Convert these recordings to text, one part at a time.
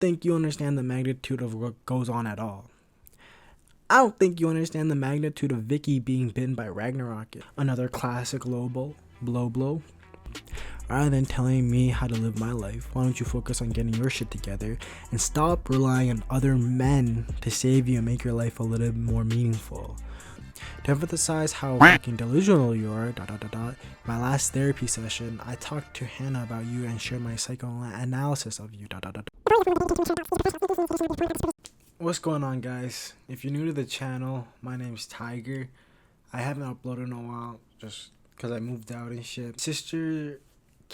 think you understand the magnitude of what goes on at all. I don't think you understand the magnitude of Vicky being bitten by Ragnarok. Another classic low blow. Rather than telling me how to live my life, why don't you focus on getting your shit together and stop relying on other men to save you and make your life a little more meaningful. To emphasize how fucking delusional you are, my last therapy session, I talked to Hannah about you and shared my psychoanalysis of you, What's going on, guys? If you're new to the channel, my name's Tiger. I haven't uploaded in a while just because I moved out and shit. Sister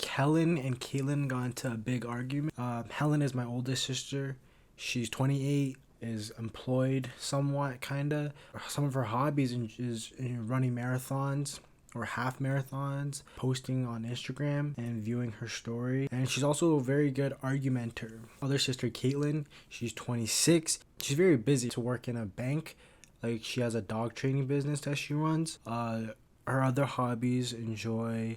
Helen and Caitlin got into a big argument. Helen is my oldest sister. She's 28, is employed somewhat, kinda. Some of her hobbies is running marathons or half marathons, posting on Instagram and viewing her story. And she's also a very good argumenter. Other sister Caitlin, she's 26. She's very busy to work in a bank. Like, she has a dog training business that she runs. Her other hobbies enjoy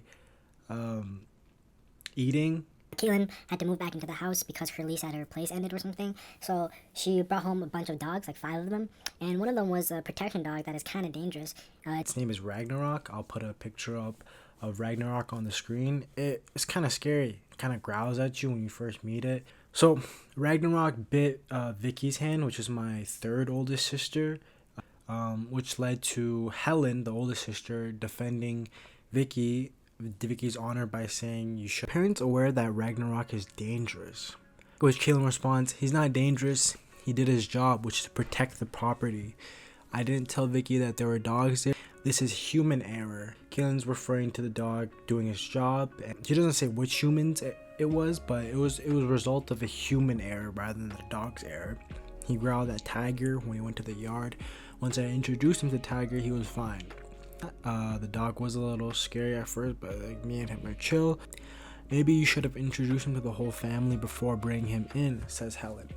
eating. Caitlin had to move back into the house because her lease at her place ended or something. So she brought home a bunch of dogs, like 5 of them. And one of them was a protection dog that is kind of dangerous. Its name is Ragnarok. I'll put a picture up of Ragnarok on the screen. It's kind of scary. It kind of growls at you when you first meet it. So Ragnarok bit Vicky's hand, which is my third oldest sister, which led to Helen, the oldest sister, defending Vicky's honor by saying, "You should." Parents aware that Ragnarok is dangerous. Which Caitlin responds, "He's not dangerous. He did his job, which is to protect the property. I didn't tell Vicky that there were dogs there. This is human error." Caitlin's referring to the dog doing his job, and she doesn't say which humans it was, but it was a result of a human error rather than the dog's error. He growled at Tiger when he went to the yard. Once I introduced him to Tiger, he was fine. The dog was a little scary at first, but like, me and him are chill. Maybe you should have introduced him to the whole family before bringing him in, says Helen.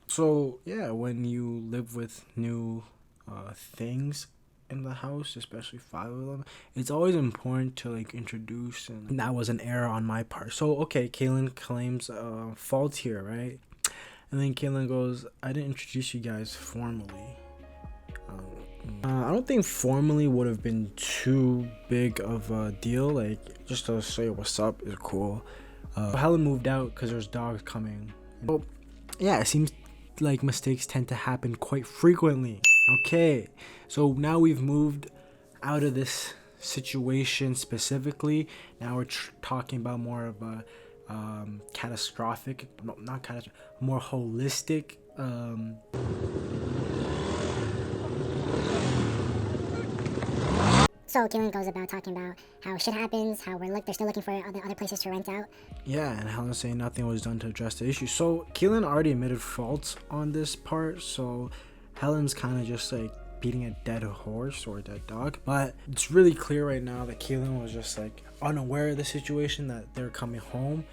So yeah, when you live with new things in the house, especially 5 of them, it's always important to like introduce, and that was an error on my part. So okay, Caitlin claims fault here, right? And then Caitlin goes, "I didn't introduce you guys formally." I don't think formally would have been too big of a deal. Like, just to say what's up is cool. Helen moved out because there's dogs coming. So, yeah, it seems like mistakes tend to happen quite frequently. Okay, so now we've moved out of this situation specifically. Now we're talking about more of a catastrophic, not catastrophic, more holistic. So Caitlin goes about talking about how shit happens, how they're still looking for other places to rent out. Yeah, and Helen's saying nothing was done to address the issue. So Caitlin already admitted faults on this part, so Helen's kind of just like beating a dead horse or a dead dog. But it's really clear right now that Caitlin was just like unaware of the situation, that they're coming home,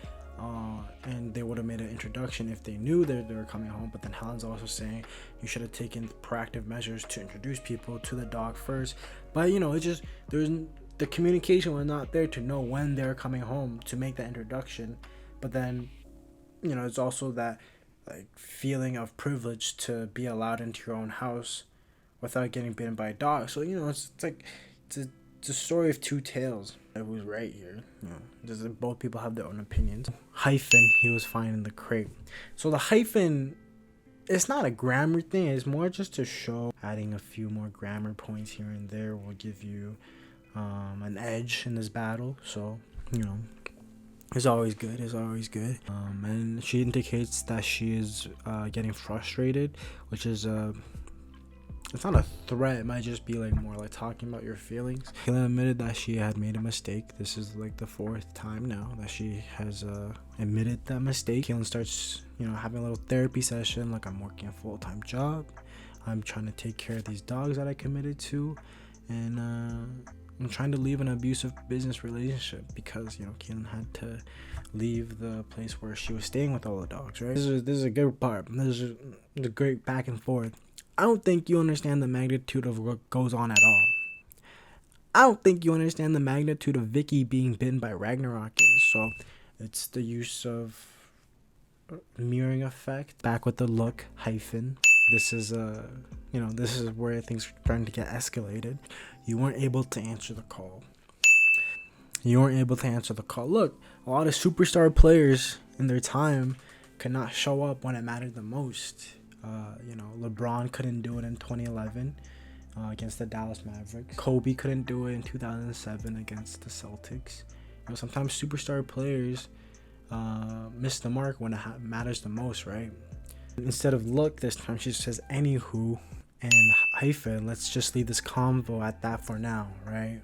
and they would have made an introduction if they knew that they were coming home. But then Helen's also saying you should have taken proactive measures to introduce people to the dog first. But you know, it's just the communication was not there to know when they're coming home to make that introduction. But then, you know, it's also that like feeling of privilege to be allowed into your own house without getting bitten by a dog. So you know, it's a story of two tales. Who's right here? You know, both people have their own opinions. Hyphen, he was fine in the crate. So the hyphen, it's not a grammar thing. It's more just to show. Adding a few more grammar points here and there will give you an edge in this battle. So you know, it's always good. And she indicates that she is getting frustrated, which is it's not a threat. It might just be like more like talking about your feelings. Caitlin admitted that she had made a mistake. This is like the 4th time now that she has admitted that mistake. Caitlin starts, you know, having a little therapy session. Like, I'm working a full-time job. I'm trying to take care of these dogs that I committed to, and I'm trying to leave an abusive business relationship because, you know, Caitlin had to leave the place where she was staying with all the dogs, right? This is a good part. This is a great back and forth. I don't think you understand the magnitude of what goes on at all. I don't think you understand the magnitude of Vicky being bitten by Ragnarok is. So it's the use of mirroring effect. Back with the look hyphen. This is this is where things are starting to get escalated. You weren't able to answer the call. Look, a lot of superstar players in their time could not show up when it mattered the most. LeBron couldn't do it in 2011 against the Dallas Mavericks. Kobe couldn't do it in 2007 against the Celtics. Sometimes superstar players miss the mark when it matters the most, right? Instead of look, this time she says anywho and hyphen. Let's just leave this convo at that for now, right?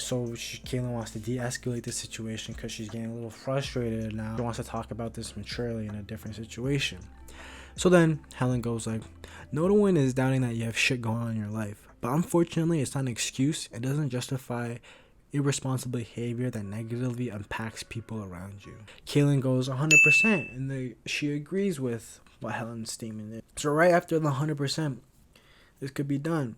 So Kaylin wants to de-escalate the situation because she's getting a little frustrated now. She wants to talk about this maturely in a different situation. So then Helen goes like, no one is doubting that you have shit going on in your life, but unfortunately it's not an excuse. It doesn't justify irresponsible behavior that negatively impacts people around you. Kaylin goes 100%, and she agrees with what Helen's statement is. So right after the 100%, this could be done.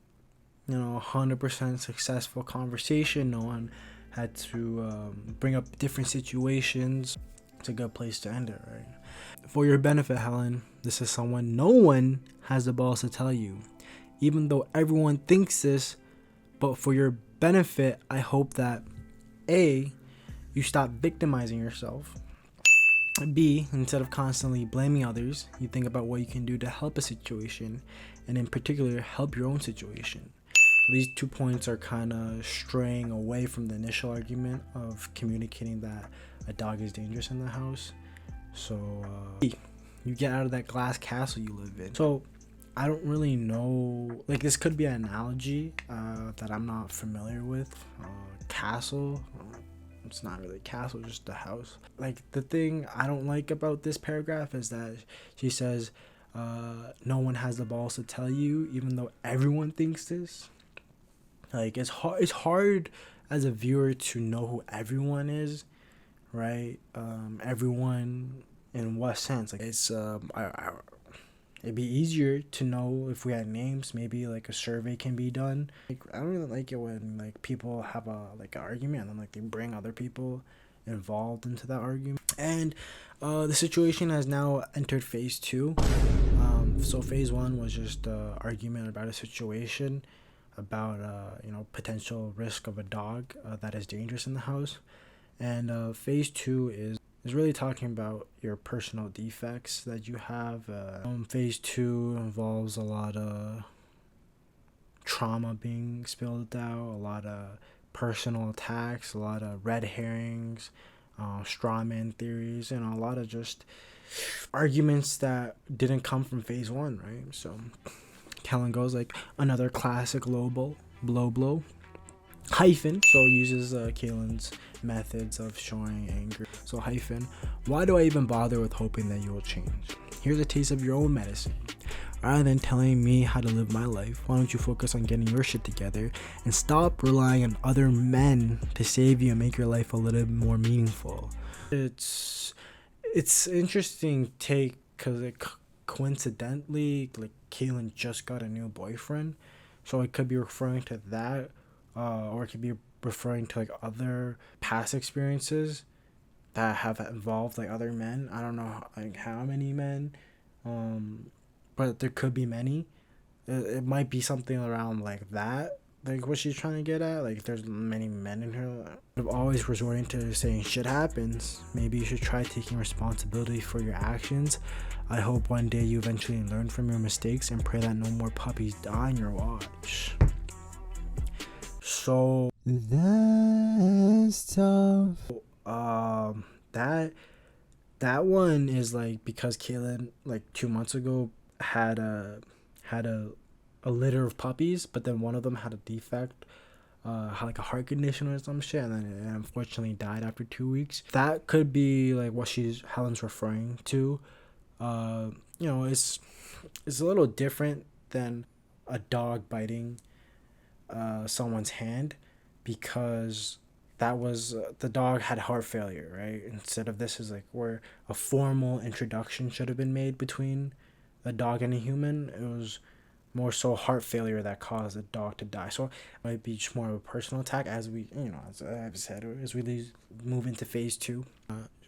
100% successful conversation. No one had to bring up different situations. It's a good place to end it, right? For your benefit, Helen, this is someone no one has the balls to tell you, even though everyone thinks this. But for your benefit, I hope that A, you stop victimizing yourself. B, instead of constantly blaming others, you think about what you can do to help a situation, and in particular, help your own situation. So these 2 points are kind of straying away from the initial argument of communicating that a dog is dangerous in the house. So you get out of that glass castle you live in. So I don't really know, like this could be an analogy that I'm not familiar with. Castle, it's not really a castle, just a house. Like the thing I don't like about this paragraph is that she says no one has the balls to tell you, even though everyone thinks this. Like it's hard as a viewer to know who everyone is, right? Everyone in what sense? Like it's it'd be easier to know if we had names. Maybe like a survey can be done. Like, I don't really like it when like people have an argument and then like they bring other people involved into that argument. And the situation has now entered phase 2. So phase 1 was just argument about a situation about potential risk of a dog that is dangerous in the house. And phase 2 is really talking about your personal defects that you have. Phase 2 involves a lot of trauma being spilled out, a lot of personal attacks, a lot of red herrings, straw man theories, and a lot of just arguments that didn't come from phase 1, right? So Kellen goes like, another classic low blow hyphen, so uses Kaylin's methods of showing anger. So hyphen, why do I even bother with hoping that you will change? Here's a taste of your own medicine. Rather than telling me how to live my life, why don't you focus on getting your shit together and stop relying on other men to save you and make your life a little bit more meaningful? It's interesting take because coincidentally, like Kaylin just got a new boyfriend, so it could be referring to that. Or it could be referring to like other past experiences that have involved like other men. I don't know like how many men, but there could be many. It might be something around like that, like what she's trying to get at. Like if there's many men in her, of always resorting to saying shit happens. Maybe you should try taking responsibility for your actions. I hope one day you eventually learn from your mistakes and pray that no more puppies die on your watch. So that's tough. That one is like because Kaylin like 2 months ago had a litter of puppies, but then one of them had a defect, had like a heart condition or some shit, and then it unfortunately died after 2 weeks. That could be like what Helen's referring to. It's a little different than a dog biting someone's hand, because that was the dog had heart failure, right? Instead of this is like where a formal introduction should have been made between a dog and a human. It was more so heart failure that caused the dog to die. So it might be just more of a personal attack as we, as I've said, as we move into phase 2.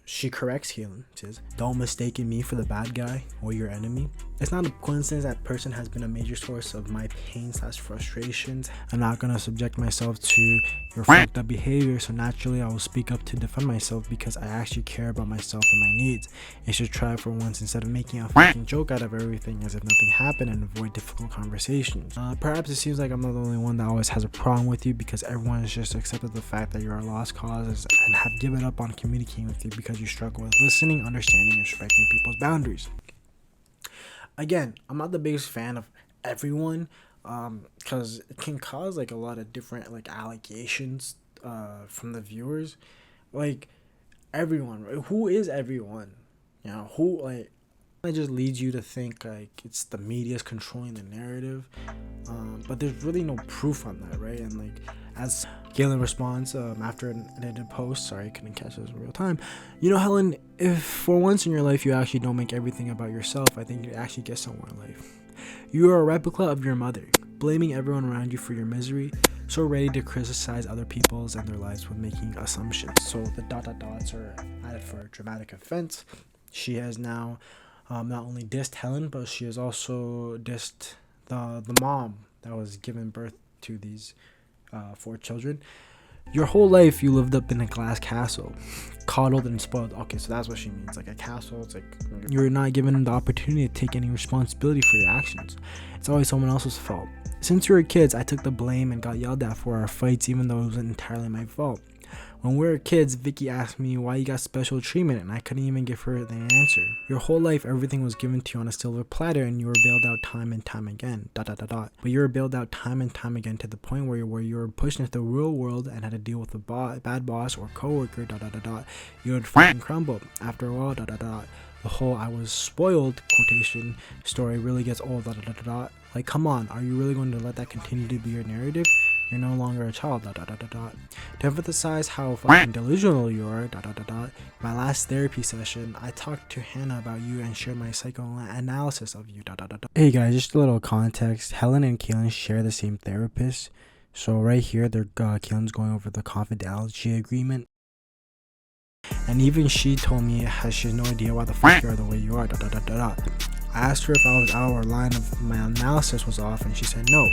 she corrects Keelan. Says, "Don't mistake me for the bad guy or your enemy. It's not a coincidence that person has been a major source of my pain/frustrations. I'm not gonna subject myself to your fucked up behavior, so naturally I will speak up to defend myself because I actually care about myself and my needs. You should try for once instead of making a fucking joke out of everything as if nothing happened and avoid difficult conversations. Perhaps it seems like I'm not the only one that always has a problem with you because everyone has just accepted the fact that you're a lost cause and have given up on communicating with you because you struggle with listening, understanding, and respecting people's boundaries." Again, I'm not the biggest fan of everyone, because it can cause like a lot of different like allegations from the viewers. Like, everyone, right? Who is everyone? You know, who, like, it just leads you to think like it's the media's controlling the narrative, but there's really no proof on that, right? And like, as Galen responds after an edited post, sorry I couldn't catch this in real time, "You know, Helen, if for once in your life you actually don't make everything about yourself, I think you actually get somewhere in life. You are a replica of your mother, blaming everyone around you for your misery, so ready to criticize other people's and their lives with making assumptions." So the dots are added for dramatic offense. She has now not only dissed Helen, but she has also dissed the mom that was given birth to these 4 children. "Your whole life you lived up in a glass castle, coddled and spoiled." Okay, so that's what she means. Like a castle, it's like you're not given the opportunity to take any responsibility for your actions. It's always someone else's fault. "Since we were kids, I took the blame and got yelled at for our fights, even though it wasn't entirely my fault. When we were kids, Vicky asked me why you got special treatment, and I couldn't even give her the answer. Your whole life, everything was given to you on a silver platter, and you were bailed out time and time again. But you were bailed out time and time again to the point where you were pushed into the real world and had to deal with a bad boss or coworker. You would fucking crumble. After a while. The whole 'I was spoiled' quotation story really gets old. Like, come on, are you really going to let that continue to be your narrative? You're no longer a child. To emphasize how fucking delusional you are. My last therapy session, I talked to Hannah about you and shared my psychoanalysis of you. Hey guys, just a little context. Helen and Keelan share the same therapist. So right here, Keelan's going over the confidentiality agreement. And even she told me she has no idea why the fuck you are the way you are. I asked her if I was out or line of my analysis was off, and she said no.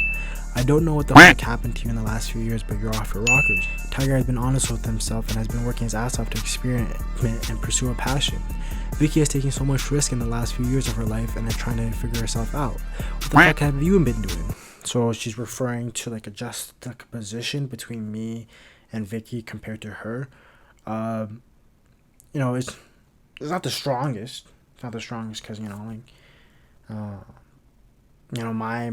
I don't know what the fuck happened to you in the last few years, but you're off your rockers. Tiger has been honest with himself and has been working his ass off to experiment and pursue a passion. Vicky has taken so much risk in the last few years of her life and is trying to figure herself out. What the fuck have you been doing? So she's referring to like a juxtaposition between me and Vicky compared to her. You know, it's not the strongest. It's not the strongest because, you know, like, you know, my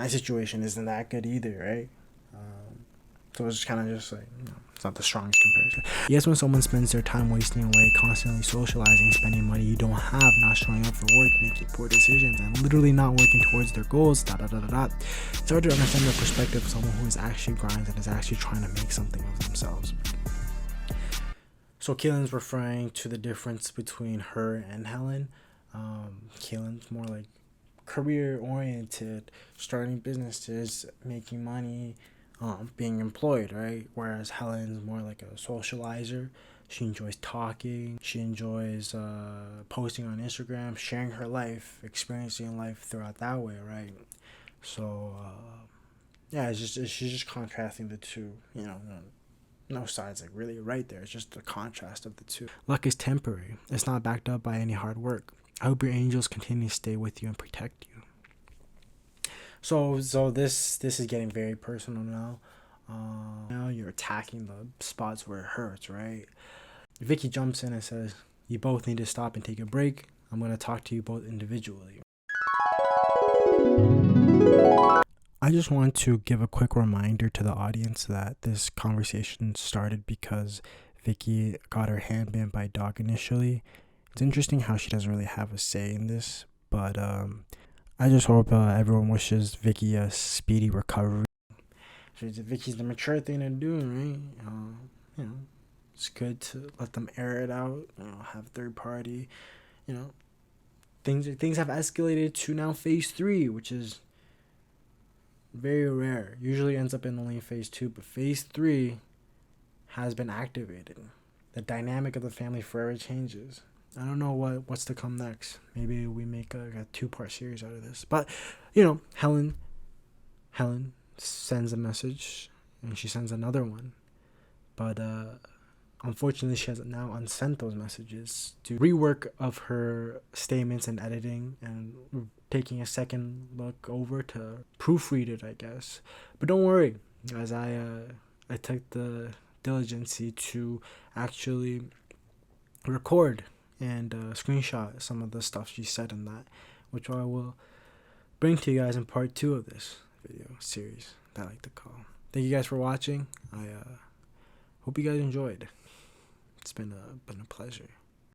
situation isn't that good either, right? So it's kind of just like, you know, it's not the strongest comparison. Yes, when someone spends their time wasting away, constantly socializing, spending money you don't have, not showing up for work, making poor decisions, and literally not working towards their goals, it's hard to understand the perspective of someone who is actually grinds and is actually trying to make something of themselves. So Keelan's referring to the difference between her and Helen. Keelan's more like career oriented, starting businesses, making money, being employed, right? Whereas Helen's more like a socializer. She enjoys talking. She enjoys posting on Instagram, sharing her life, experiencing life throughout that way, right? So yeah, she's just contrasting the two. You know, no sides like really right there. It's just the contrast of the two. Luck is temporary. It's not backed up by any hard work. I hope your angels continue to stay with you and protect you. So this is getting very personal now. Now you're attacking the spots where it hurts, right? Vicky jumps in and says, "You both need to stop and take a break. I'm going to talk to you both individually." I just want to give a quick reminder to the audience that this conversation started because Vicky got her hand bitten by a dog initially. It's interesting how she doesn't really have a say in this, but I just hope everyone wishes Vicky a speedy recovery. So Vicky's the mature thing to do, right? You know, it's good to let them air it out. You know, have third party. You know, things have escalated to now phase 3, which is very rare. Usually ends up in only phase 2, but phase 3 has been activated. the dynamic of the family forever changes. I don't know what's to come next. Maybe we make a 2-part series out of this. But Helen sends a message, and she sends another one. But unfortunately, she has now unsent those messages to rework of her statements and editing, and taking a second look over to proofread it, I guess. But don't worry, guys. I took the diligency to actually record and screenshot some of the stuff she said in that, which I will bring to you guys in part 2 of this video series that I like to call. Thank you guys for watching. I hope you guys enjoyed. It's been a pleasure.